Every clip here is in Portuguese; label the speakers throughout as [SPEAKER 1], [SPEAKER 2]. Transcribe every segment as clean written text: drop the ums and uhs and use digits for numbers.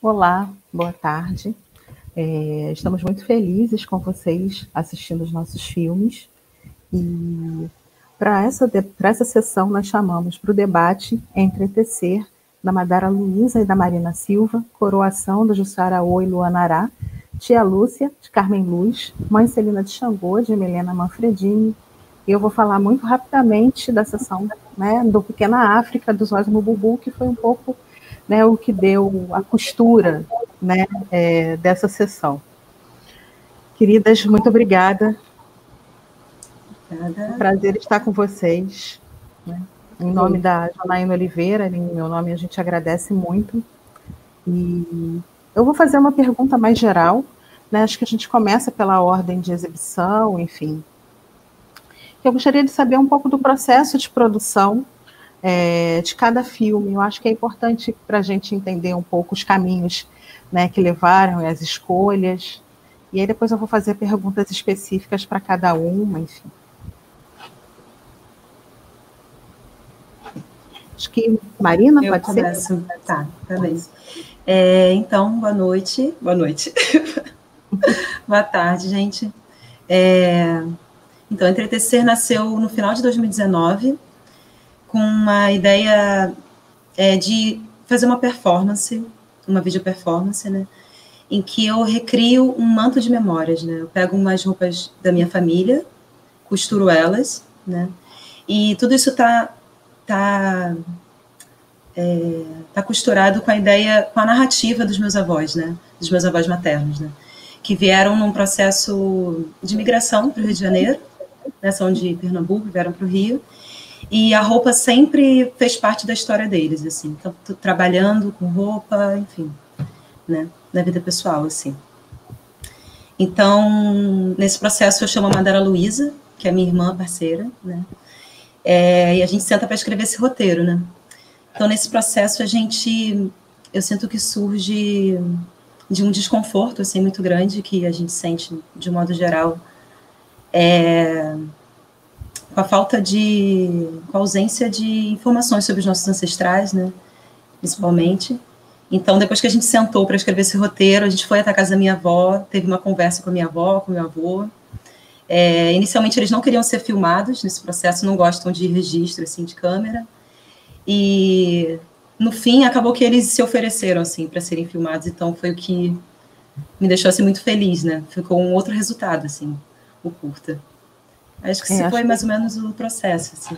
[SPEAKER 1] Olá, boa tarde. Estamos muito felizes com vocês assistindo os nossos filmes. E para essa sessão nós chamamos para o debate Entretecer, da Madara Luísa e da Marina Silva, Coroação, da Jussara Oi e Luana Ará, Tia Lúcia, de Carmen Luz, Mãe Celina de Xangô, de Milena Manfredini. E eu vou falar muito rapidamente da sessão, né, do Pequena África, dos Osmo Bubu, que foi um pouco, né, o que deu a costura, né, dessa sessão. Queridas, muito obrigada. É um prazer estar com vocês, né? Em nome da Janaína Oliveira, em meu nome, a gente agradece muito. E eu vou fazer uma pergunta mais geral, né? Acho que a gente começa pela ordem de exibição, enfim. Eu gostaria de saber um pouco do processo de produção de cada filme. Eu acho que é importante para a gente entender um pouco os caminhos, né, que levaram e as escolhas. E aí depois eu vou fazer perguntas específicas para cada uma, enfim. Acho que Marina,
[SPEAKER 2] eu
[SPEAKER 1] pode
[SPEAKER 2] começo.
[SPEAKER 1] ser?
[SPEAKER 2] Tá bem. Então, boa noite. Boa noite. Boa tarde, gente. Então, Entretecer nasceu no final de 2019, com uma ideia de fazer uma performance, uma video performance, né? Em que eu recrio um manto de memórias, né? Eu pego umas roupas da minha família, costuro elas, né? E tudo isso tá costurado com a ideia, com a narrativa dos meus avós, né? Dos meus avós maternos, né? Que vieram num processo de migração para o Rio de Janeiro, né? São de Pernambuco, vieram para o Rio, e a roupa sempre fez parte da história deles, assim. Então, trabalhando com roupa, enfim, né? Na vida pessoal, assim. Então, nesse processo eu chamo a Madara Luísa, que é minha irmã parceira, né? E a gente senta para escrever esse roteiro, né? Então, nesse processo, eu sinto que surge de um desconforto, assim, muito grande, que a gente sente, de modo geral, com a ausência de informações sobre os nossos ancestrais, né? Principalmente. Então, depois que a gente sentou para escrever esse roteiro, a gente foi até a casa da minha avó, teve uma conversa com a minha avó, com o meu avô. Inicialmente, eles não queriam ser filmados nesse processo, não gostam de registro, assim, de câmera. E, no fim, acabou que eles se ofereceram, assim, para serem filmados. Então, foi o que me deixou, assim, muito feliz, né? Ficou um outro resultado, assim, o curta. Acho que esse foi mais ou menos o processo, assim.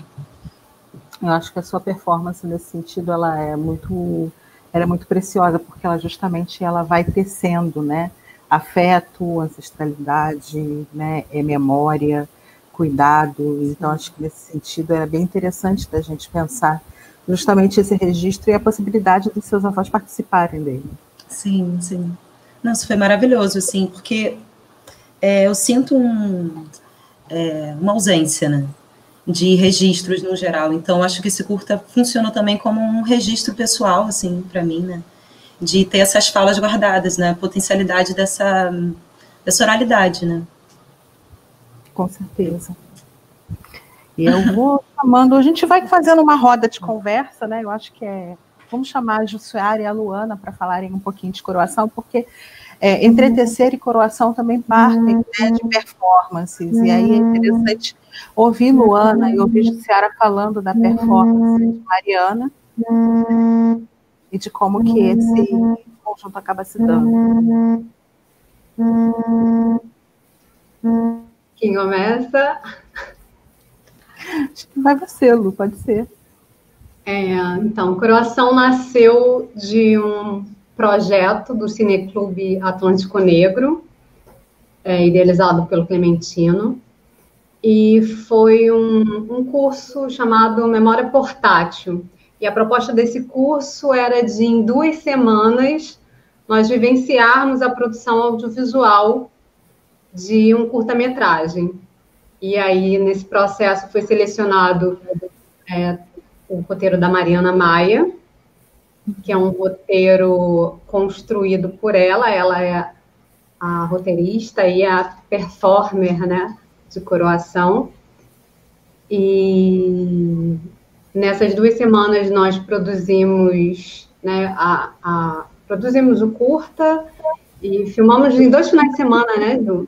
[SPEAKER 1] Eu acho que a sua performance, nesse sentido, ela é muito preciosa, porque ela vai tecendo, né? Afeto, ancestralidade, né? Memória, cuidado. Então, acho que nesse sentido é bem interessante da gente pensar justamente esse registro e a possibilidade dos seus avós participarem dele.
[SPEAKER 2] Sim, sim. Nossa, foi maravilhoso, assim, porque eu sinto uma ausência, né, de registros no geral. Então, acho que esse curta funciona também como um registro pessoal, assim, para mim, né, de ter essas falas guardadas, né, a potencialidade dessa oralidade, né.
[SPEAKER 1] Com certeza. E eu vou chamando, a gente vai fazendo uma roda de conversa, né? Eu acho que vamos chamar a Jussiara e a Luana para falarem um pouquinho de coroação, porque Entretecer e coroação também partem, né, de performances. E aí é interessante ouvir Luana e ouvir Jussiara falando da performance de Mariana e de como que esse conjunto acaba se dando.
[SPEAKER 3] Quem começa?
[SPEAKER 1] Acho que vai você, Lu, pode ser.
[SPEAKER 3] Então, Coroação nasceu de um projeto do Cineclube Atlântico Negro, idealizado pelo Clementino, e foi um curso chamado Memória Portátil. E a proposta desse curso era de, em 2 semanas, nós vivenciarmos a produção audiovisual de um curta-metragem. E aí, nesse processo, foi selecionado o roteiro da Mariana Maia, que é um roteiro construído por ela. Ela é a roteirista e a performer, né, de coroação. E nessas 2 semanas nós produzimos, né, produzimos o curta e filmamos em 2 finais de semana, né, Ju?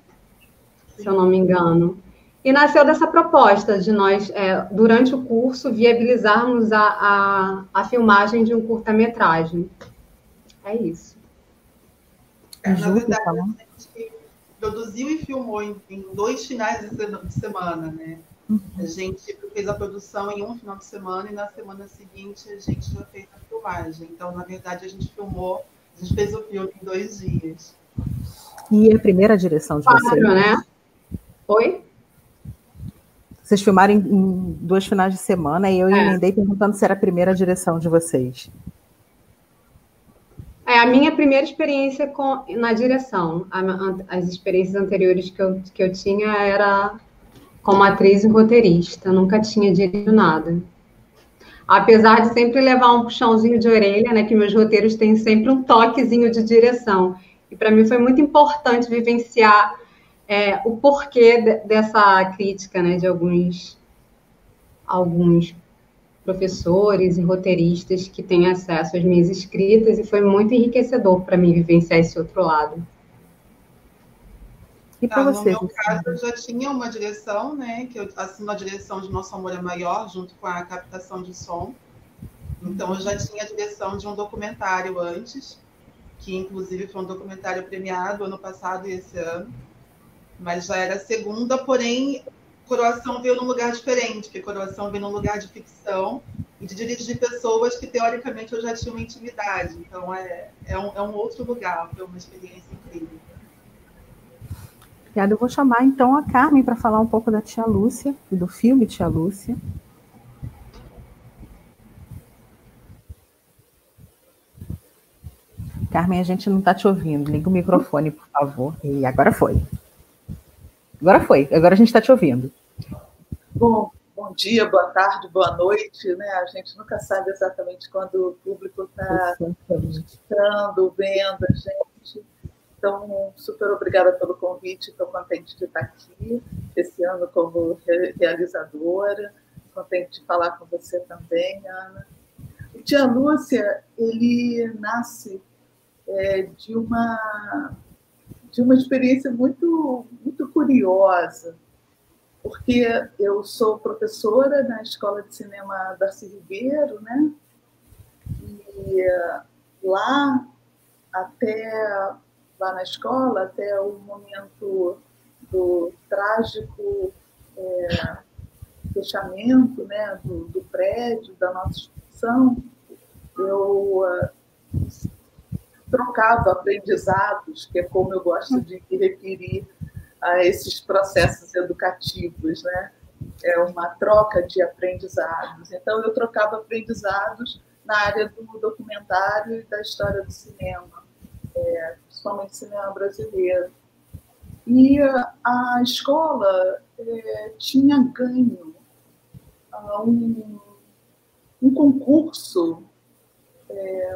[SPEAKER 3] Se eu não me engano. E nasceu dessa proposta de nós, durante o curso, viabilizarmos a filmagem de um curta-metragem. É isso.
[SPEAKER 4] Na verdade, a gente produziu e filmou em 2 finais de semana, né? A gente fez a produção em um final de semana e na semana seguinte a gente já fez a filmagem. Então, na verdade, a gente fez o filme em 2 dias.
[SPEAKER 1] E a primeira direção de vocês?
[SPEAKER 3] Claro, né? Oi?
[SPEAKER 1] Vocês filmaram em 2 finais de semana e eu emendei perguntando se era a primeira direção de vocês.
[SPEAKER 3] A minha primeira experiência na direção. As experiências anteriores que eu tinha era como atriz e roteirista. Eu nunca tinha dirigido nada. Apesar de sempre levar um puxãozinho de orelha, né, que meus roteiros têm sempre um toquezinho de direção. E para mim foi muito importante vivenciar o porquê dessa crítica, né, de alguns professores e roteiristas que têm acesso às minhas escritas, e foi muito enriquecedor para mim vivenciar esse outro lado.
[SPEAKER 1] E para você?
[SPEAKER 4] No meu caso, eu já tinha uma direção, né, que eu assino a direção de Nosso Amor é Maior, junto com a captação de som. Então, eu já tinha a direção de um documentário antes, que inclusive foi um documentário premiado ano passado e esse ano. Mas já era a segunda, porém, Coroação veio num lugar diferente, porque Coroação veio num lugar de ficção e de dirigir pessoas que, teoricamente, eu já tinha uma intimidade. Então, é um outro lugar, foi uma experiência incrível.
[SPEAKER 1] Obrigada. Eu vou chamar, então, a Carmen para falar um pouco da Tia Lúcia e do filme Tia Lúcia. Carmen, a gente não está te ouvindo. Liga o microfone, por favor. E agora foi. Agora a gente está te ouvindo.
[SPEAKER 5] Bom dia, boa tarde, boa noite, né? A gente nunca sabe exatamente quando o público está escutando, vendo a gente. Então, super obrigada pelo convite, estou contente de estar aqui esse ano como realizadora, contente de falar com você também, Ana. O Tia Lúcia, ele nasce de uma experiência muito, muito curiosa, porque eu sou professora na Escola de Cinema Darcy Ribeiro, né? E lá na escola, até o momento do trágico fechamento, né, do prédio, da nossa instituição, eu trocava aprendizados, que é como eu gosto de me referir a esses processos educativos, né? É uma troca de aprendizados. Então, eu trocava aprendizados na área do documentário e da história do cinema, principalmente cinema brasileiro. E a escola tinha ganho um concurso,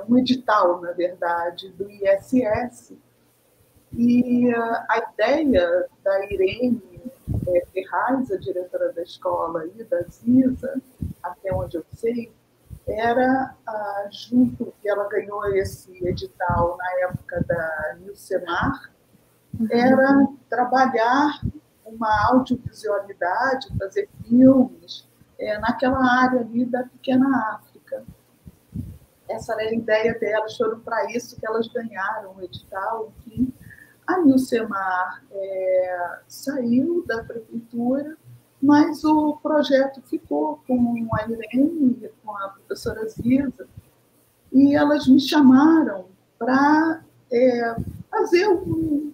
[SPEAKER 5] um edital, na verdade, do ISS, e a ideia da Irene Ferraz, a diretora da escola, e da Ziza, até onde eu sei, era, junto, que ela ganhou esse edital na época da Nilcemar, era trabalhar uma audiovisualidade, fazer filmes naquela área ali da pequena África. Essa era a ideia delas, foram para isso que elas ganharam o edital. Enfim, a Nilcemar saiu da prefeitura, mas o projeto ficou com a Irene, com a professora Ziza, e elas me chamaram para fazer um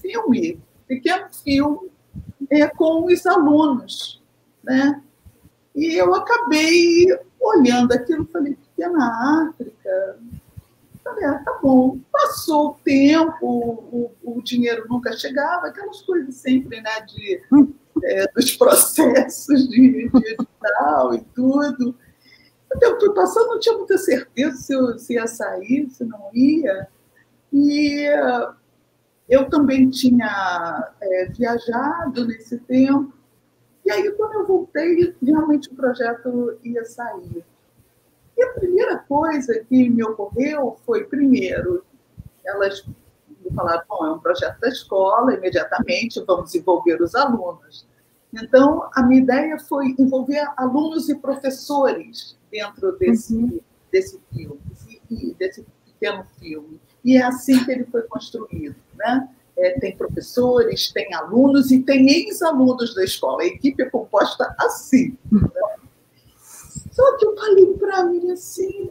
[SPEAKER 5] filme, um pequeno filme, com os alunos, né? E eu acabei olhando aquilo e falei, pequena África, falei, tá bom. Passou o tempo, o dinheiro nunca chegava, aquelas coisas sempre, né, dos processos de edital e tudo. O tempo foi passando, não tinha muita certeza se ia sair, se não ia. E eu também tinha viajado nesse tempo. E aí, quando eu voltei, realmente o projeto ia sair. E a primeira coisa que me ocorreu foi, primeiro, elas me falaram, bom, é um projeto da escola, imediatamente vamos envolver os alunos. Então, a minha ideia foi envolver alunos e professores dentro desse filme, desse pequeno filme. E é assim que ele foi construído, né? Tem professores, tem alunos e tem ex-alunos da escola. A equipe é composta assim. Né? Só que eu falei para mim assim,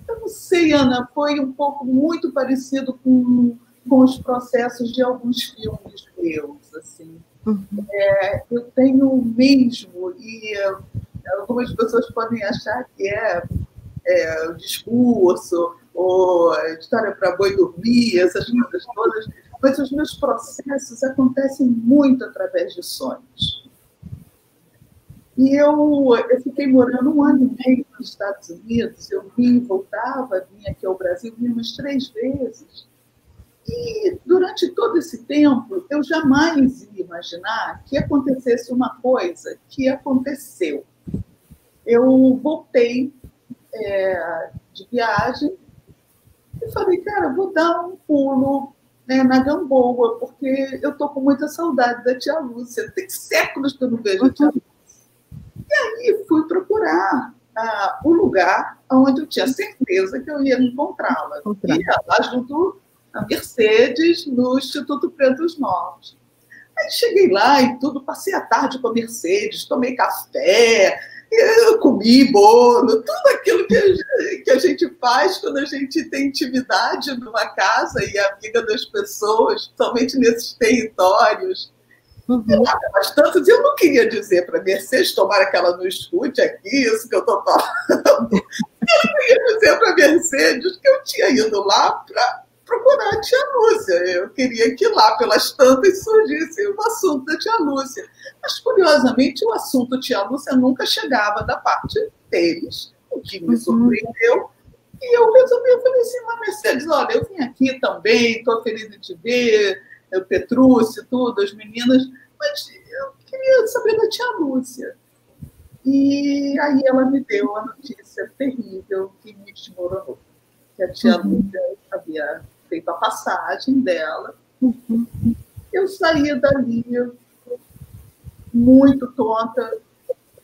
[SPEAKER 5] eu não sei, Ana, foi um pouco muito parecido com os processos de alguns filmes meus, assim. Eu tenho mesmo, e algumas pessoas podem achar que o discurso, ou a história para boi dormir, essas coisas todas, mas os meus processos acontecem muito através de sonhos. E eu fiquei morando 1 ano e meio nos Estados Unidos, eu voltava, vinha aqui ao Brasil, vinha umas 3 vezes. E durante todo esse tempo, eu jamais ia imaginar que acontecesse uma coisa que aconteceu. Eu voltei de viagem e falei, cara, vou dar um pulo na Gamboa, porque eu estou com muita saudade da tia Lúcia. Tem séculos que eu não vejo a tia Lúcia. E aí fui procurar o lugar onde eu tinha certeza que eu ia encontrá-la. E lá junto a Mercedes, no Instituto Pretos Novos. Aí cheguei lá e tudo, passei a tarde com a Mercedes, tomei café, eu comi bolo, tudo aquilo que a gente faz quando a gente tem intimidade numa casa e é amiga das pessoas, somente nesses territórios. Bastante, eu não queria dizer para a Mercedes, tomara que ela não escute aqui isso que eu estou falando. Eu não queria dizer para a Mercedes que eu tinha ido lá para procurar a tia Lúcia. Eu queria que lá, pelas tantas, surgisse o assunto da tia Lúcia. Mas, curiosamente, o assunto tia Lúcia nunca chegava da parte deles, o que me surpreendeu. E eu resolvi, eu falei assim, mas Mercedes, olha, eu vim aqui também, estou feliz de te ver, o Petrúcio, tudo, as meninas, mas eu queria saber da tia Lúcia. E aí ela me deu a notícia terrível que me desmoronou, que a tia Lúcia havia feito a passagem dela. Eu saí dali muito tonta.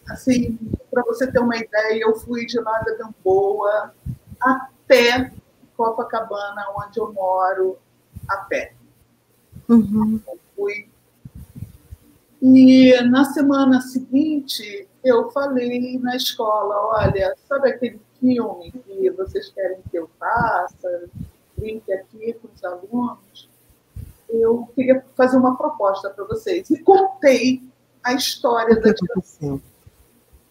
[SPEAKER 5] Assim, para você ter uma ideia, eu fui de lá da Gamboa até Copacabana, onde eu moro, a pé. Eu fui. E na semana seguinte, eu falei na escola, olha, sabe aquele filme que vocês querem que eu faça? Brinque aqui com os alunos. Eu queria fazer uma proposta para vocês. E contei a história da tia Lúcia.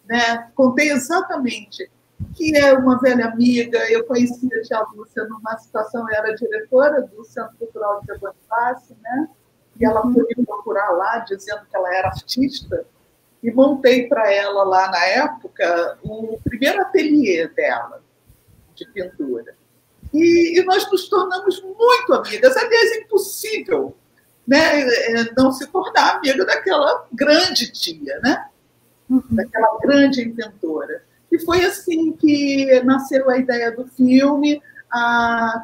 [SPEAKER 5] Né? Contei exatamente que é uma velha amiga. Eu conheci a tia Lúcia numa situação, eu era diretora do Centro Cultural de Bonifácio, né? E ela foi me procurar lá, dizendo que ela era artista, e montei para ela lá, na época, o primeiro ateliê dela, de pintura. E nós nos tornamos muito amigas. Aliás, é impossível, né, não se tornar amiga daquela grande tia, né? Daquela grande inventora. E foi assim que nasceu a ideia do filme.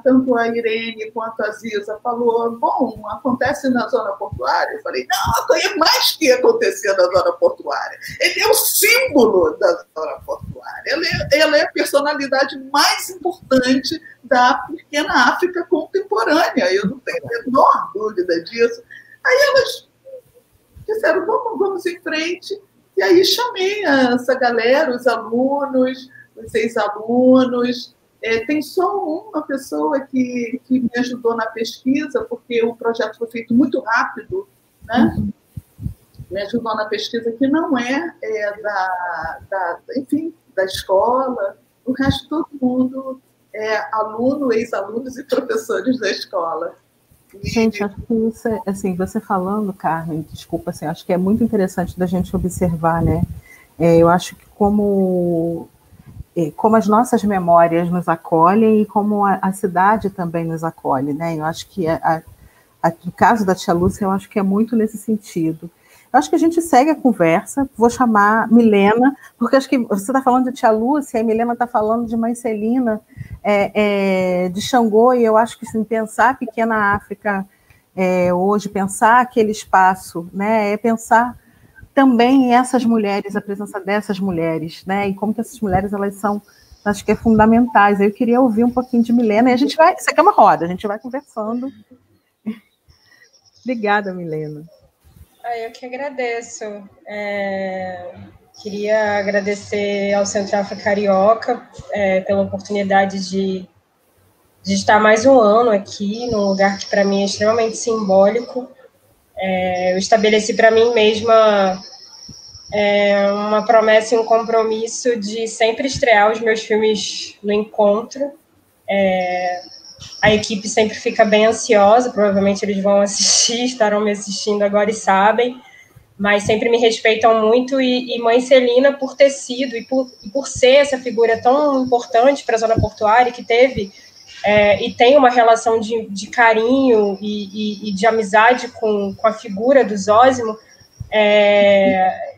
[SPEAKER 5] Tanto a Irene quanto a Ziza falou, bom, acontece na zona portuária. Eu falei, não, é mais que acontecer na zona portuária. Ele é o símbolo da zona portuária. Ela é a personalidade mais importante da pequena África contemporânea. Eu não tenho a menor dúvida disso. Aí elas disseram, vamos em frente. E aí chamei essa galera, os alunos, os ex-alunos. Tem só uma pessoa que me ajudou na pesquisa, porque o projeto foi feito muito rápido, né? Me ajudou na pesquisa, que não enfim, da escola. O resto, todo mundo é aluno, ex-alunos e professores da escola.
[SPEAKER 1] Gente, acho que isso é, assim, você falando, Carmen, desculpa, assim, acho que é muito interessante da gente observar, né? Eu acho que como as nossas memórias nos acolhem e como a cidade também nos acolhe, né? Eu acho que no caso da tia Lúcia, eu acho que é muito nesse sentido. Eu acho que a gente segue a conversa, vou chamar Milena, porque acho que você está falando de Tia Lúcia, e a Milena está falando de Mãe Celina, de Xangô, e eu acho que assim, pensar a pequena África hoje, pensar aquele espaço, né, é pensar também essas mulheres, a presença dessas mulheres, né, e como que essas mulheres, elas são, acho que é fundamentais. Eu queria ouvir um pouquinho de Milena, e a gente vai, isso aqui é uma roda, a gente vai conversando. Obrigada, Milena.
[SPEAKER 6] Eu que agradeço. Queria agradecer ao Centro África Carioca pela oportunidade de estar mais um ano aqui, num lugar que para mim é extremamente simbólico. Eu estabeleci para mim mesma uma promessa e um compromisso de sempre estrear os meus filmes no encontro. A equipe sempre fica bem ansiosa, provavelmente eles vão assistir, estarão me assistindo agora e sabem, mas sempre me respeitam muito, e Mãe Celina, por ter sido e por ser essa figura tão importante para a Zona Portuária, que teve e tem uma relação de carinho e de amizade com a figura do Zósimo,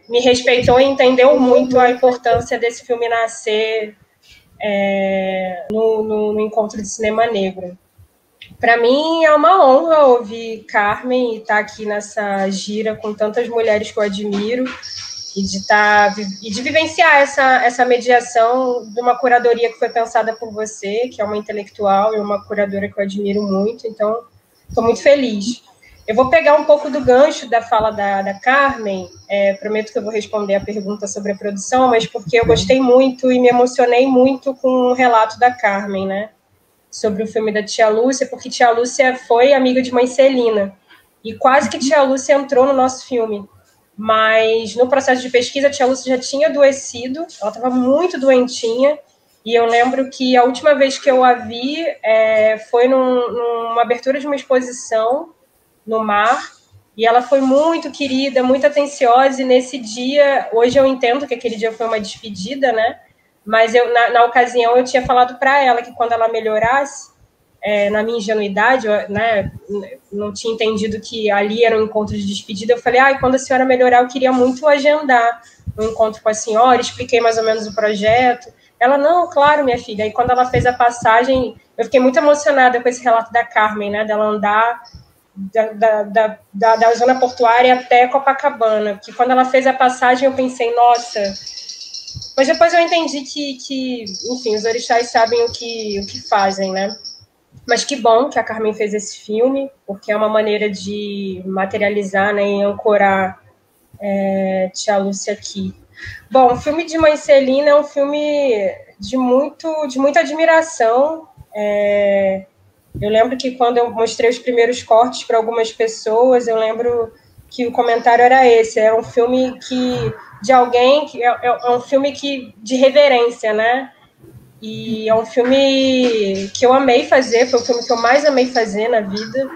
[SPEAKER 6] me respeitou e entendeu muito a importância desse filme nascer no Encontro de Cinema Negro. Para mim é uma honra ouvir Carmen e estar aqui nessa gira com tantas mulheres que eu admiro, e de vivenciar essa mediação de uma curadoria que foi pensada por você, que é uma intelectual e uma curadora que eu admiro muito, então estou muito feliz. Eu vou pegar um pouco do gancho da fala da Carmen, prometo que eu vou responder a pergunta sobre a produção, mas porque eu gostei muito e me emocionei muito com o relato da Carmen, né, sobre o filme da Tia Lúcia, porque Tia Lúcia foi amiga de Mãe Celina, e quase que Tia Lúcia entrou no nosso filme, mas no processo de pesquisa a Tia Lúcia já tinha adoecido, ela estava muito doentinha, e eu lembro que a última vez que eu a vi foi numa abertura de uma exposição no Mar, e ela foi muito querida, muito atenciosa, e nesse dia, hoje eu entendo que aquele dia foi uma despedida, né, mas na ocasião eu tinha falado para ela que quando ela melhorasse, na minha ingenuidade, né, não tinha entendido que ali era um encontro de despedida, eu falei, quando a senhora melhorar, eu queria muito agendar um encontro com a senhora, expliquei mais ou menos o projeto. Ela, não, claro, minha filha. E quando ela fez a passagem, eu fiquei muito emocionada com esse relato da Carmen, né, dela andar da Zona Portuária até Copacabana, porque quando ela fez a passagem, eu pensei, nossa... Mas depois eu entendi que enfim, os orixás sabem o que fazem, né? Mas que bom que a Carmen fez esse filme, porque é uma maneira de materializar, né, e ancorar Tia Lúcia aqui. Bom, o filme de Mãe Celina é um filme de muita admiração. Eu lembro que quando eu mostrei os primeiros cortes para algumas pessoas, eu lembro que o comentário era esse, era um filme de alguém, que é um filme de reverência, né? E é um filme que eu amei fazer, foi o filme que eu mais amei fazer na vida,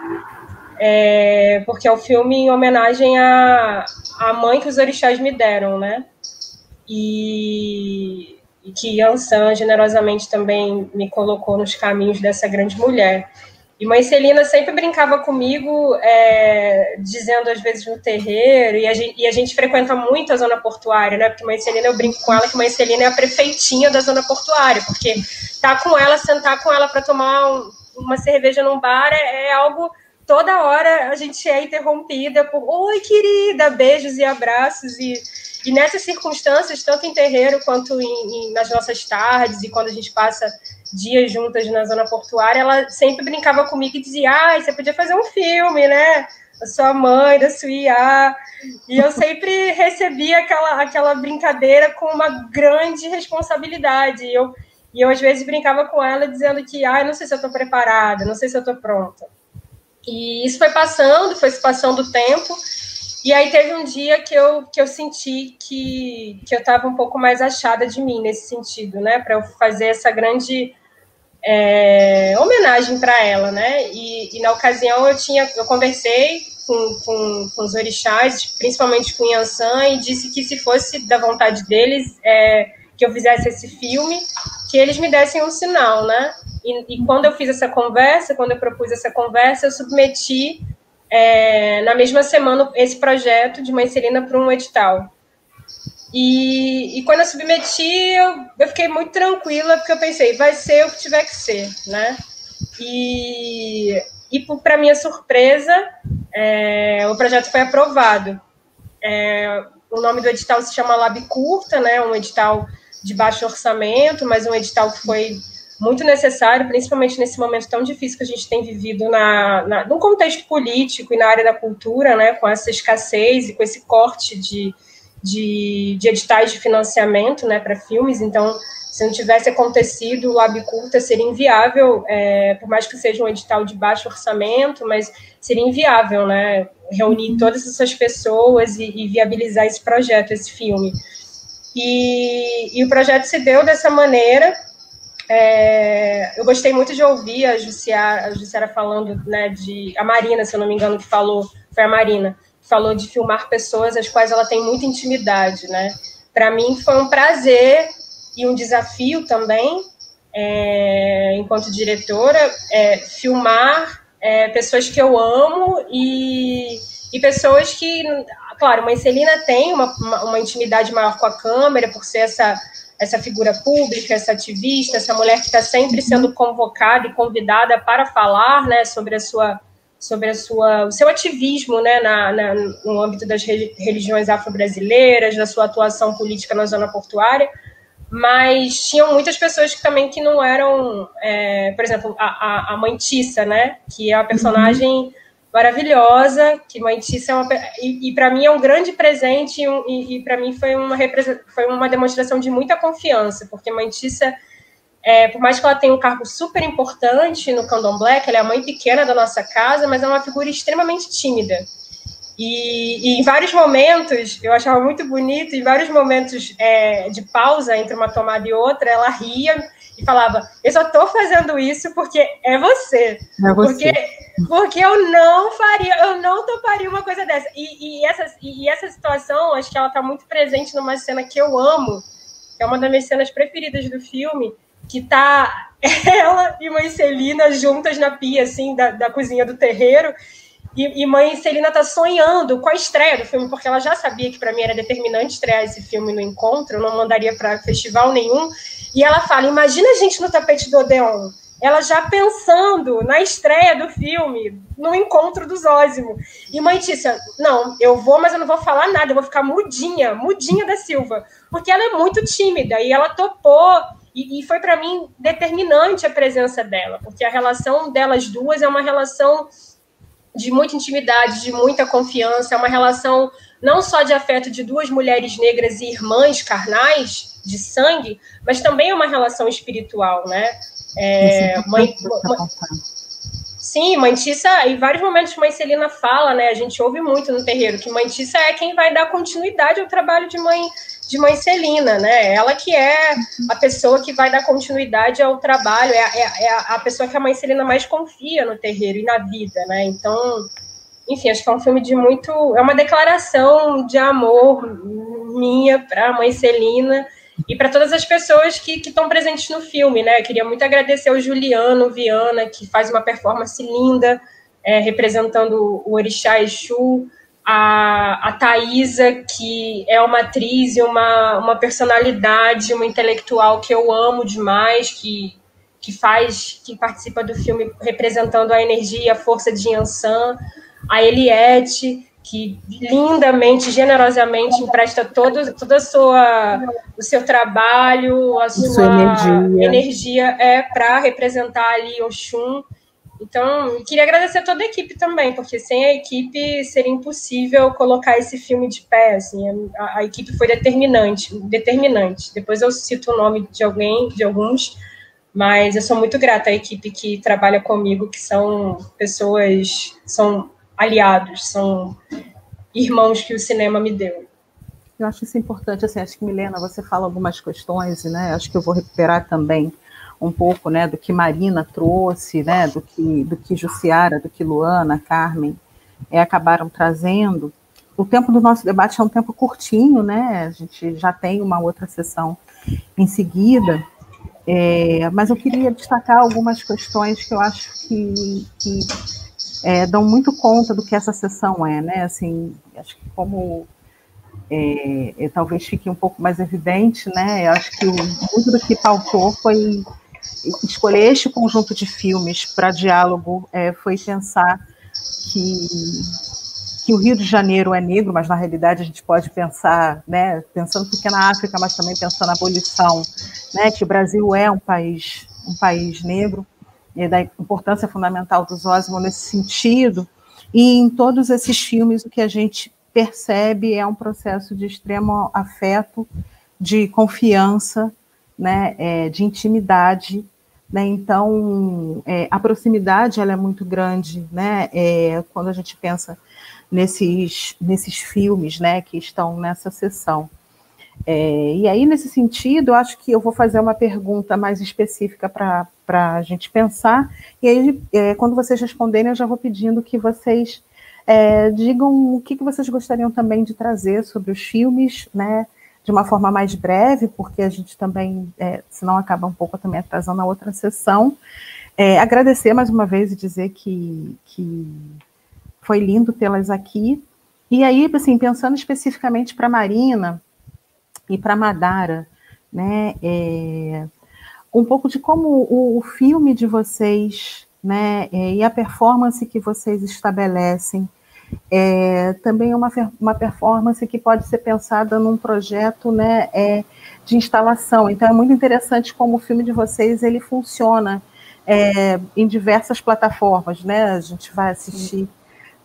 [SPEAKER 6] porque é um filme em homenagem à mãe que os orixás me deram, né? E que Yansan generosamente também me colocou nos caminhos dessa grande mulher. E Mãe Celina sempre brincava comigo, dizendo às vezes no terreiro, e a gente frequenta muito a Zona Portuária, né? Porque Mãe Celina, eu brinco com ela que Mãe Celina é a prefeitinha da Zona Portuária, porque sentar com ela para tomar uma cerveja num bar é algo, toda hora a gente é interrompida por oi, querida, beijos e abraços, e nessas circunstâncias, tanto em terreiro quanto nas nossas tardes, e quando a gente passa dias juntas na Zona Portuária, ela sempre brincava comigo e dizia, você podia fazer um filme, né? Da sua mãe, da sua Iá. E eu sempre recebia aquela brincadeira com uma grande responsabilidade. E eu, às vezes, brincava com ela dizendo que, não sei se eu estou preparada, não sei se eu estou pronta. E isso foi se passando o tempo. E aí teve um dia que eu senti que eu estava um pouco mais achada de mim nesse sentido, né? Para eu fazer essa grande homenagem para ela, né? E na ocasião eu conversei com os orixás, principalmente com o Yansan, e disse que se fosse da vontade deles que eu fizesse esse filme, que eles me dessem um sinal, né? E quando eu fiz essa conversa, quando eu propus essa conversa, eu submeti na mesma semana, esse projeto de Mãe Celina para um edital. E quando eu submeti, eu fiquei muito tranquila, porque eu pensei, vai ser o que tiver que ser, né? E para minha surpresa, o projeto foi aprovado. O nome do edital se chama Lab Curta, né? Um edital de baixo orçamento, mas um edital que foi muito necessário, principalmente nesse momento tão difícil que a gente tem vivido num contexto político e na área da cultura, né? Com essa escassez e com esse corte de editais de financiamento, né, para filmes. Então, se não tivesse acontecido, o Lab Curta seria inviável, por mais que seja um edital de baixo orçamento, mas seria inviável, né, reunir todas essas pessoas e viabilizar esse projeto, esse filme. E o projeto se deu dessa maneira. Eu gostei muito de ouvir a Jussiara falando, né, a Marina, se eu não me engano, que falou, foi a Marina, falou de filmar pessoas às quais ela tem muita intimidade, né? Para mim foi um prazer e um desafio também, enquanto diretora, filmar pessoas que eu amo e pessoas que, claro, Mãe Celina tem uma intimidade maior com a câmera, por ser essa figura pública, essa ativista, essa mulher que está sempre sendo convocada e convidada para falar, né, sobre o seu ativismo, né, no âmbito das religiões afro-brasileiras, da sua atuação política na zona portuária, mas tinham muitas pessoas que não eram, por exemplo, a Mãe Tissa, né, que é uma personagem maravilhosa, que Mãe Tissa e para mim é um grande presente e para mim foi uma demonstração de muita confiança, porque Mãe Tissa, por mais que ela tenha um cargo super importante no candomblé, que ela é a mãe pequena da nossa casa, mas é uma figura extremamente tímida. E em vários momentos, eu achava muito bonito, em vários momentos de pausa entre uma tomada e outra, ela ria e falava, eu só estou fazendo isso porque é você. É você. Porque eu não toparia uma coisa dessa. E essa situação, acho que ela está muito presente numa cena que eu amo, que é uma das minhas cenas preferidas do filme, que tá ela e Mãe Celina juntas na pia, assim, da cozinha do terreiro, e Mãe Celina tá sonhando com a estreia do filme, porque ela já sabia que para mim era determinante estrear esse filme no encontro, eu não mandaria para festival nenhum, e ela fala, imagina a gente no tapete do Odeon, ela já pensando na estreia do filme, no encontro do Zósimo. E Mãe Tícia, não, eu vou, mas eu não vou falar nada, eu vou ficar mudinha da Silva, porque ela é muito tímida, e ela topou. E foi, para mim, determinante a presença dela, porque a relação delas duas é uma relação de muita intimidade, de muita confiança, é uma relação não só de afeto de duas mulheres negras e irmãs carnais, de sangue, mas também é uma relação espiritual, né? Sim, Mãe Tissa, em vários momentos Mãe Celina fala, né? A gente ouve muito no terreiro que Mãe Tissa é quem vai dar continuidade ao trabalho de Mãe Celina, né? Ela que é a pessoa que vai dar continuidade ao trabalho, é a pessoa que a Mãe Celina mais confia no terreiro e na vida, né? Então, enfim, acho que é um filme é uma declaração de amor minha para a Mãe Celina e para todas as pessoas que estão presentes no filme, né? Eu queria muito agradecer ao Juliano Viana, que faz uma performance linda, representando o Orixá Exu, a Thaisa, que é uma atriz e uma personalidade, uma intelectual que eu amo demais, que participa do filme representando a energia e a força de Yansan, a Eliette, que lindamente, generosamente empresta todo o seu trabalho, a sua energia para representar ali Oxum. Então, queria agradecer a toda a equipe também, porque sem a equipe seria impossível colocar esse filme de pé, assim, a equipe foi determinante. Depois eu cito o nome de alguns, mas eu sou muito grata à equipe que trabalha comigo, que são pessoas, são aliados, são irmãos que o cinema me deu.
[SPEAKER 1] Eu acho isso importante, assim, acho que, Milena, você fala algumas questões, né, acho que eu vou recuperar também um pouco, né, do que Marina trouxe, né, do que Jussiara, do que Luana, Carmen, acabaram trazendo. O tempo do nosso debate é um tempo curtinho, né, a gente já tem uma outra sessão em seguida, mas eu queria destacar algumas questões que eu acho que dão muito conta do que essa sessão é, né? Assim, acho que como talvez fique um pouco mais evidente, né? Eu acho que muito do que pautou foi escolher este conjunto de filmes para diálogo, foi pensar que o Rio de Janeiro é negro, mas na realidade a gente pode pensar, né, pensando pequena África, mas também pensando na abolição, né, que o Brasil é um país negro, e da importância fundamental dos Osmond nesse sentido, e em todos esses filmes o que a gente percebe é um processo de extremo afeto, de confiança, né, de intimidade, né? Então, a proximidade ela é muito grande, né? Quando a gente pensa nesses filmes, né, que estão nessa sessão. E aí, nesse sentido, eu acho que eu vou fazer uma pergunta mais específica para a gente pensar, e aí, quando vocês responderem, eu já vou pedindo que vocês digam o que vocês gostariam também de trazer sobre os filmes, né, de uma forma mais breve, porque a gente também, senão acaba um pouco também atrasando a outra sessão. Agradecer mais uma vez e dizer que foi lindo tê-las aqui. E aí, assim, pensando especificamente para a Marina e para a Madara, né, um pouco de como o filme de vocês, né, e a performance que vocês estabelecem, também é uma performance que pode ser pensada num projeto, né, de instalação. Então, é muito interessante como o filme de vocês ele funciona em diversas plataformas, né? A gente vai assistir,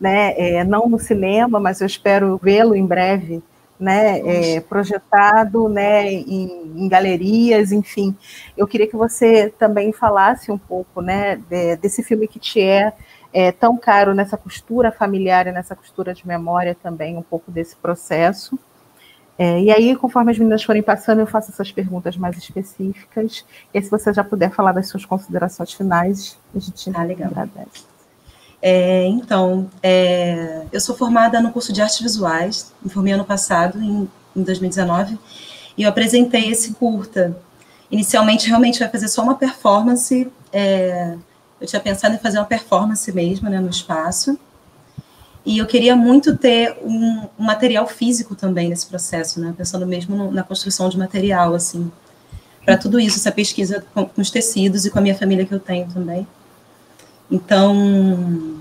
[SPEAKER 1] né, não no cinema, mas eu espero vê-lo em breve, né, projetado, né, em galerias, enfim. Eu queria que você também falasse um pouco, né, desse filme que te é tão caro nessa costura familiar e nessa costura de memória também, um pouco desse processo. E aí, conforme as meninas forem passando, eu faço essas perguntas mais específicas. E aí, se você já puder falar das suas considerações finais, a gente agradece.
[SPEAKER 2] Então, eu sou formada no curso de Artes Visuais, me formei ano passado, em 2019, e eu apresentei esse curta. Inicialmente, realmente, vai fazer só uma performance. Eu tinha pensado em fazer uma performance mesmo, né, no espaço, e eu queria muito ter um material físico também nesse processo, né, pensando mesmo na construção de material, assim, para tudo isso, essa pesquisa com os tecidos e com a minha família que eu tenho também. Então,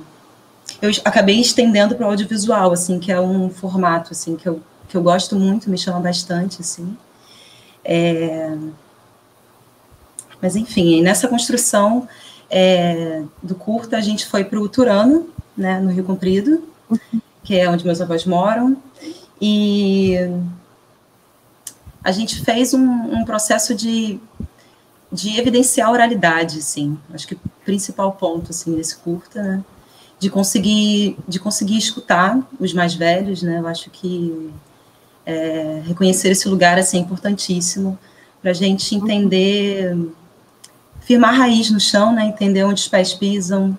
[SPEAKER 2] eu acabei estendendo para o audiovisual, assim, que é um formato, assim, que eu gosto muito, me chama bastante, assim. Mas, enfim, nessa construção do curta, a gente foi para o Turano, né, no Rio Comprido, que é onde meus avós moram, e a gente fez um processo de evidenciar a oralidade, assim, acho que o principal ponto, assim, desse curta, né, de conseguir escutar os mais velhos, né, eu acho que reconhecer esse lugar, assim, é importantíssimo para a gente entender, firmar a raiz no chão, né, entender onde os pés pisam,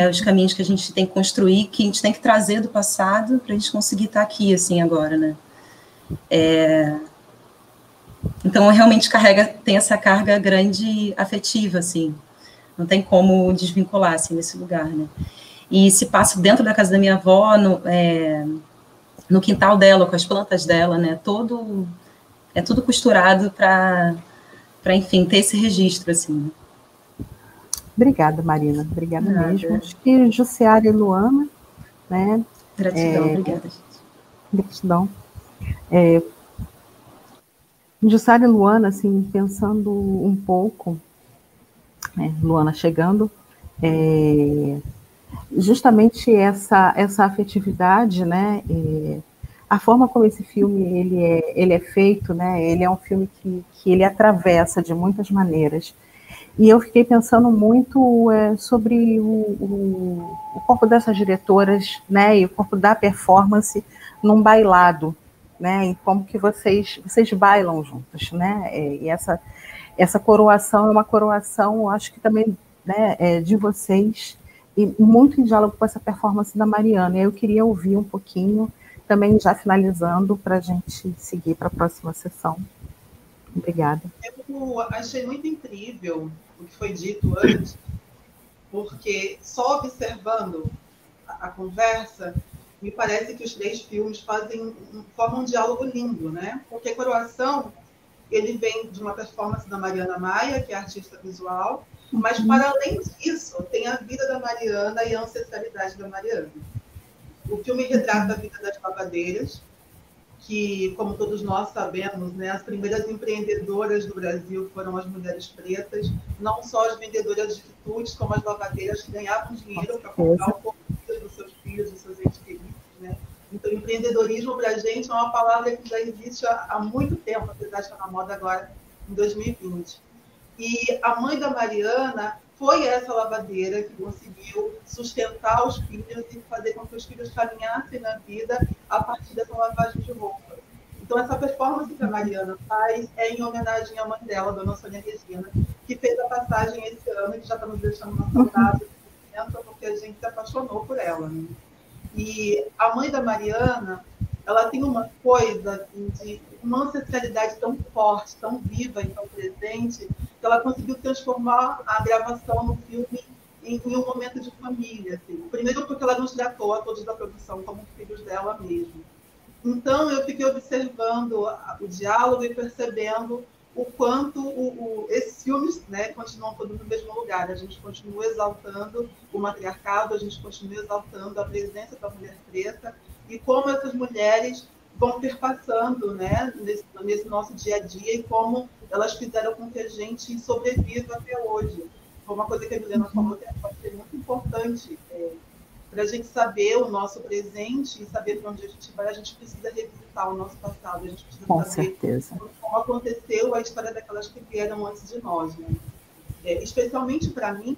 [SPEAKER 2] os caminhos que a gente tem que construir, que a gente tem que trazer do passado para a gente conseguir estar aqui, assim, agora, né. Então, realmente tem essa carga grande afetiva, assim, não tem como desvincular, assim, desse lugar, né. E se passa dentro da casa da minha avó, no quintal dela, com as plantas dela, né, tudo costurado para, enfim, ter esse registro, assim.
[SPEAKER 1] Obrigada, Marina, obrigada mesmo. Acho que Jussiara e Luana, né.
[SPEAKER 2] Gratidão, obrigada, gente.
[SPEAKER 1] Gratidão. Jussiara e Luana, assim, pensando um pouco, Luana chegando, justamente essa afetividade, né, a forma como esse filme ele é feito, né, ele é um filme que ele atravessa de muitas maneiras. E eu fiquei pensando muito sobre o corpo dessas diretoras, né, e o corpo da performance num bailado, né, e como que vocês bailam juntos, né, e essa coroação é uma coroação, eu acho que também, né, de vocês, e muito em diálogo com essa performance da Mariana. Eu queria ouvir um pouquinho, também já finalizando, para a gente seguir para a próxima sessão. Obrigada.
[SPEAKER 4] Eu achei muito incrível o que foi dito antes, porque só observando a conversa, me parece que os 3 filmes formam um diálogo lindo, né? Porque Coroação, ele vem de uma performance da Mariana Maia, que é artista visual, mas, para além disso, tem a vida da Mariana e a ancestralidade da Mariana. O filme retrata a vida das lavadeiras, que, como todos nós sabemos, né, as primeiras empreendedoras do Brasil foram as mulheres pretas, não só as vendedoras de quitutes, como as lavadeiras que ganhavam dinheiro para comprar o corpo dos seus filhos, dos seus entes queridos, né? Então, empreendedorismo, para a gente, é uma palavra que já existe há muito tempo, apesar de estar na moda agora, em 2020. E a mãe da Mariana foi essa lavadeira que conseguiu sustentar os filhos e fazer com que os filhos caminhassem na vida a partir dessa lavagem de roupa. Então, essa performance que a Mariana faz é em homenagem à mãe dela, Dona Sônia Regina, que fez a passagem esse ano e que já está nos deixando uma saudade, porque a gente se apaixonou por ela, né? E a mãe da Mariana, ela tem uma coisa assim, de uma ancestralidade tão forte, tão viva e tão presente, que ela conseguiu transformar a gravação no filme em um momento de família. Assim. Primeiro porque ela nos tratou a todos da produção como filhos dela mesma. Então, eu fiquei observando o diálogo e percebendo o quanto esses filmes, né, continuam todos no mesmo lugar. A gente continua exaltando o matriarcado, a gente continua exaltando a presença da mulher preta e como essas mulheres vão perpassando, né, nesse nosso dia a dia e como elas fizeram com que a gente sobreviva até hoje. Foi uma coisa que a Milena falou que pode ser muito importante. Para a gente saber o nosso presente e saber para onde a gente vai, a gente precisa revisitar o nosso passado, a gente precisa
[SPEAKER 1] com
[SPEAKER 4] saber
[SPEAKER 1] certeza.
[SPEAKER 4] como aconteceu a história daquelas que vieram antes de nós. Né? Especialmente para mim,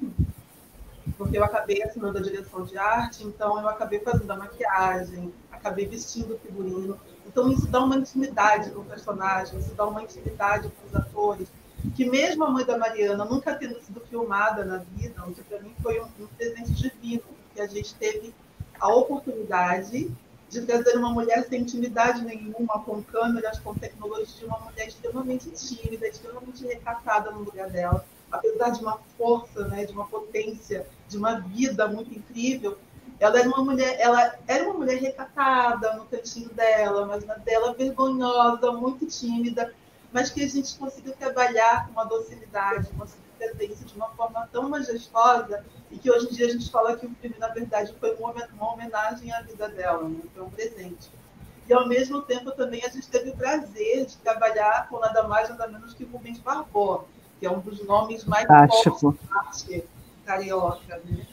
[SPEAKER 4] porque eu acabei assinando a direção de arte, então eu acabei fazendo a maquiagem, acabei vestindo o figurino. Então isso dá uma intimidade com o personagem, isso dá uma intimidade com os atores, que mesmo a mãe da Mariana nunca tendo sido filmada na vida, o que para mim foi um presente divino, porque a gente teve a oportunidade de trazer uma mulher sem intimidade nenhuma, com câmeras, com tecnologia, uma mulher extremamente tímida, extremamente recatada no lugar dela, apesar de uma força, né, de uma potência, de uma vida muito incrível. Ela era uma mulher recatada no cantinho dela, mas na dela vergonhosa, muito tímida, mas que a gente conseguiu trabalhar com uma docilidade, conseguiu trazer isso de uma forma tão majestosa e que hoje em dia a gente fala que o filme, na verdade, foi uma homenagem à vida dela, né? Foi um presente. E, ao mesmo tempo, também a gente teve o prazer de trabalhar com nada mais, nada menos que Rubens Barbot, que é um dos nomes mais fortes da arte carioca, né?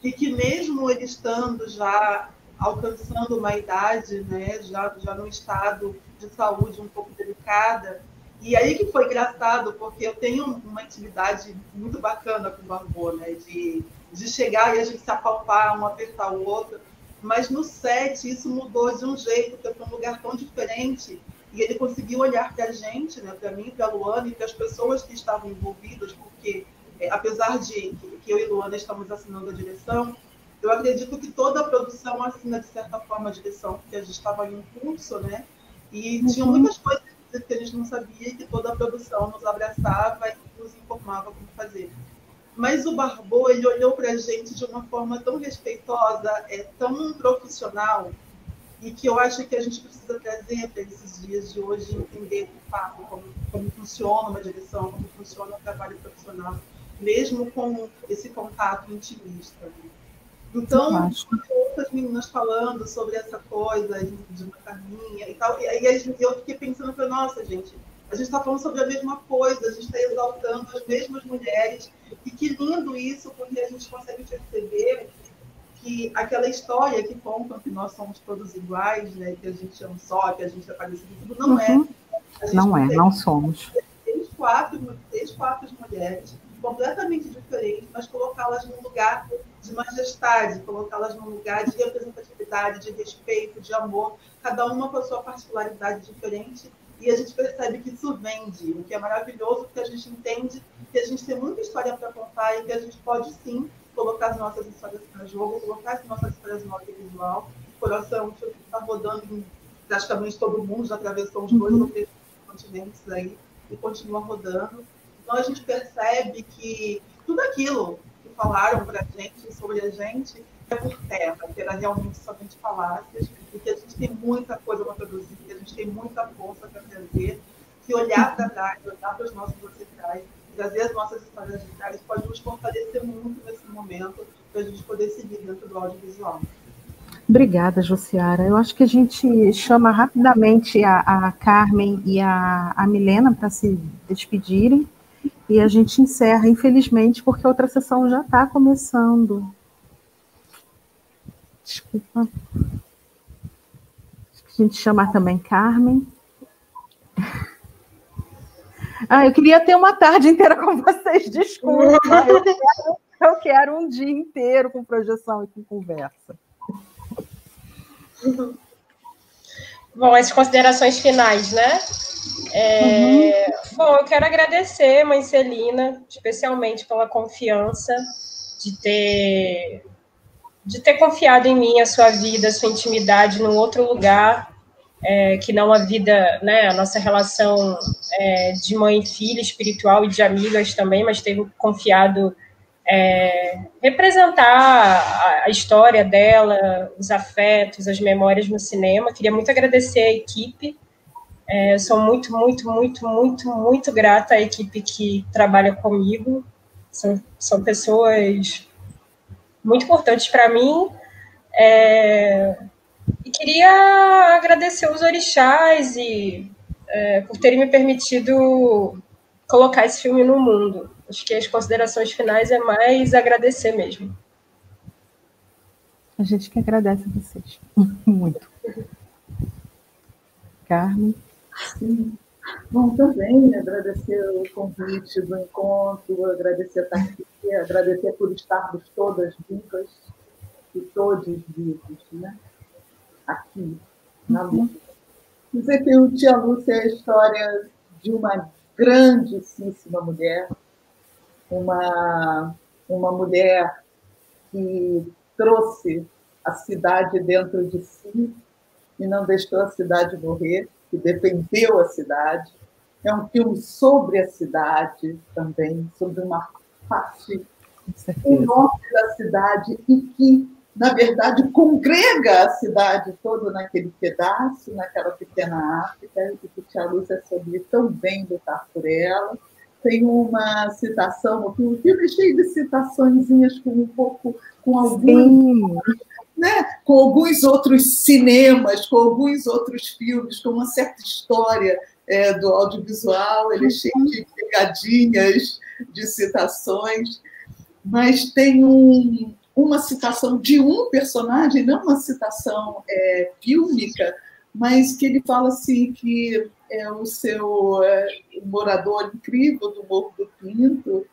[SPEAKER 4] E que mesmo ele estando já alcançando uma idade, né, já num estado de saúde um pouco delicada, e aí que foi engraçado, porque eu tenho uma intimidade muito bacana com o Barbot, né, de chegar e a gente se apalpar, um apertar o outro, mas no set isso mudou de um jeito, porque foi um lugar tão diferente, e ele conseguiu olhar para a gente, né, para mim, para a Luana e para as pessoas que estavam envolvidas, porque apesar de que eu e Luana estamos assinando a direção, eu acredito que toda a produção assina, de certa forma, a direção, porque a gente estava em um curso, né? E tinha muitas coisas que a gente não sabia e que toda a produção nos abraçava e nos informava como fazer. Mas o Barbot, ele olhou para a gente de uma forma tão respeitosa, tão profissional, e que eu acho que a gente precisa trazer para esses dias de hoje, entender de fato como funciona uma direção, como funciona o trabalho profissional, mesmo com esse contato intimista. Então, outras meninas falando sobre essa coisa de uma caminha e tal, e aí eu fiquei pensando, nossa, gente, a gente está falando sobre a mesma coisa, a gente está exaltando as mesmas mulheres, e que lindo isso, porque a gente consegue perceber que aquela história que contam que nós somos todos iguais, né, que a gente é um só, que a gente é parecido, tudo não é.
[SPEAKER 1] Não somos.
[SPEAKER 4] Três, quatro mulheres completamente diferentes, mas colocá-las num lugar de majestade, colocá-las num lugar de representatividade, de respeito, de amor, cada uma com a sua particularidade diferente, e a gente percebe que isso vende, o que é maravilhoso, porque a gente entende que a gente tem muita história para contar e que a gente pode, sim, colocar as nossas histórias para jogo, colocar as nossas histórias no audiovisual. Coração está rodando em praticamente todo mundo, já atravessou os 2 ou 3 continentes aí, e continua rodando. Então, a gente percebe que tudo aquilo que falaram para a gente sobre a gente é por terra, que era realmente somente falácias, e que a gente tem muita coisa para produzir, que a gente tem muita força para trazer, que olhar para trás, olhar para os nossos ancestrais, trazer as nossas histórias ancestrais pode nos fortalecer muito nesse momento, para a gente poder seguir dentro do audiovisual.
[SPEAKER 1] Obrigada, Jussiara. Eu acho que a gente chama rapidamente a Carmen e a Milena para se despedirem e a gente encerra, infelizmente, porque a outra sessão já está começando. Desculpa. A gente chama também Carmen. Eu queria ter uma tarde inteira com vocês, desculpa. Eu quero um dia inteiro com projeção e com conversa.
[SPEAKER 6] Bom, as considerações finais, né? Bom, eu quero agradecer, mãe Celina, especialmente pela confiança de ter confiado em mim, a sua vida, a sua intimidade num outro lugar, que não a vida, né, a nossa relação de mãe e filha, espiritual e de amigas também, mas ter confiado representar a história dela, os afetos, as memórias no cinema. Queria muito agradecer a equipe. Eu sou muito, muito, muito, muito, muito grata à equipe que trabalha comigo. São pessoas muito importantes para mim. E queria agradecer os orixás por terem me permitido colocar esse filme no mundo. Acho que as considerações finais é mais agradecer mesmo.
[SPEAKER 1] A gente que agradece a vocês. Muito. Carmen?
[SPEAKER 5] Sim. Bom, também agradecer o convite do encontro, agradecer a estar aqui, agradecer por estarmos todas vivas e todos vivos, né? Aqui, na luta. Dizer que o Tia Lúcia é a história de uma grandíssima mulher, uma mulher que trouxe a cidade dentro de si e não deixou a cidade morrer, que defendeu a cidade. É um filme sobre a cidade também, sobre uma parte enorme da cidade e que, na verdade, congrega a cidade toda naquele pedaço, naquela pequena África, e que Tia Lúcia sabia tão bem lutar por ela. Tem uma citação, o filme é cheio de citaçõezinhas com alguns, né, com alguns outros cinemas, com alguns outros filmes, com uma certa história do audiovisual, ele é cheio de pegadinhas, de citações, mas tem uma citação de um personagem, não uma citação fílmica, mas que ele fala assim que é o seu morador incrível do Morro do Pinto,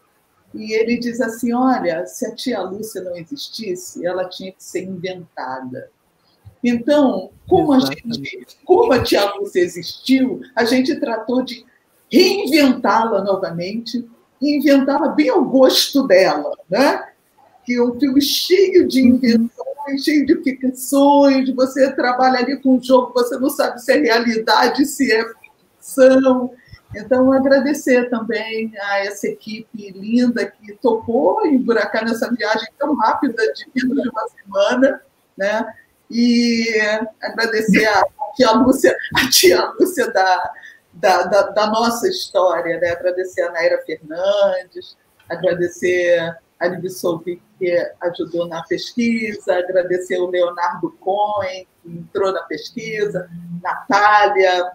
[SPEAKER 5] e ele diz assim, olha, se a Tia Lúcia não existisse, ela tinha que ser inventada. Então, como a Tia Lúcia existiu, a gente tratou de reinventá-la novamente, e inventá-la bem ao gosto dela, né? Que é um filme cheio de invenções, cheio de ficções, você trabalha ali com um jogo, você não sabe se é realidade, se é ficção. Então, agradecer também a essa equipe linda que topou emburacar nessa viagem tão rápida de menos de uma semana, né? E agradecer a tia Lúcia da nossa história, né? Agradecer a Naira Fernandes, agradecer a Libsovic, que ajudou na pesquisa, agradecer o Leonardo Cohen, que entrou na pesquisa, Natália,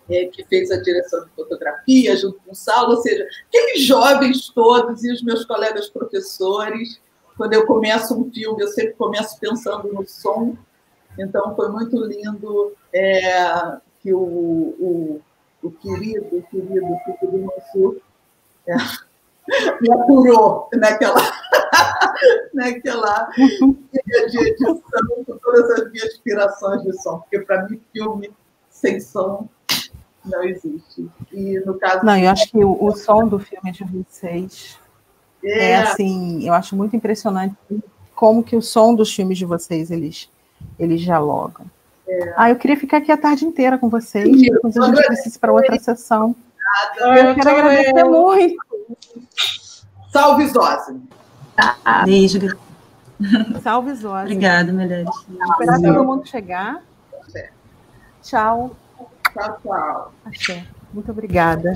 [SPEAKER 5] que fez a direção de fotografia, junto com o Saulo, ou seja, aqueles jovens todos e os meus colegas professores. Quando eu começo um filme, eu sempre começo pensando no som, então foi muito lindo que o querido Fico do Mansur me apurou naquela linha de edição com todas as minhas inspirações de som, porque para mim filme sem som não existe. E no caso
[SPEAKER 1] eu acho que o som do filme de vocês assim, eu acho muito impressionante como que o som dos filmes de vocês eles dialogam. Eu queria ficar aqui a tarde inteira com vocês, depois a gente precisa para outra sessão. Eu quero agradecer muito.
[SPEAKER 5] Salve, Zózimo!
[SPEAKER 2] Beijo.
[SPEAKER 1] Salve, Zózia.
[SPEAKER 2] Obrigada, mulheres.
[SPEAKER 1] Esperar todo mundo chegar. Tchau.
[SPEAKER 5] Tchau, tchau.
[SPEAKER 1] Axé. Muito obrigada.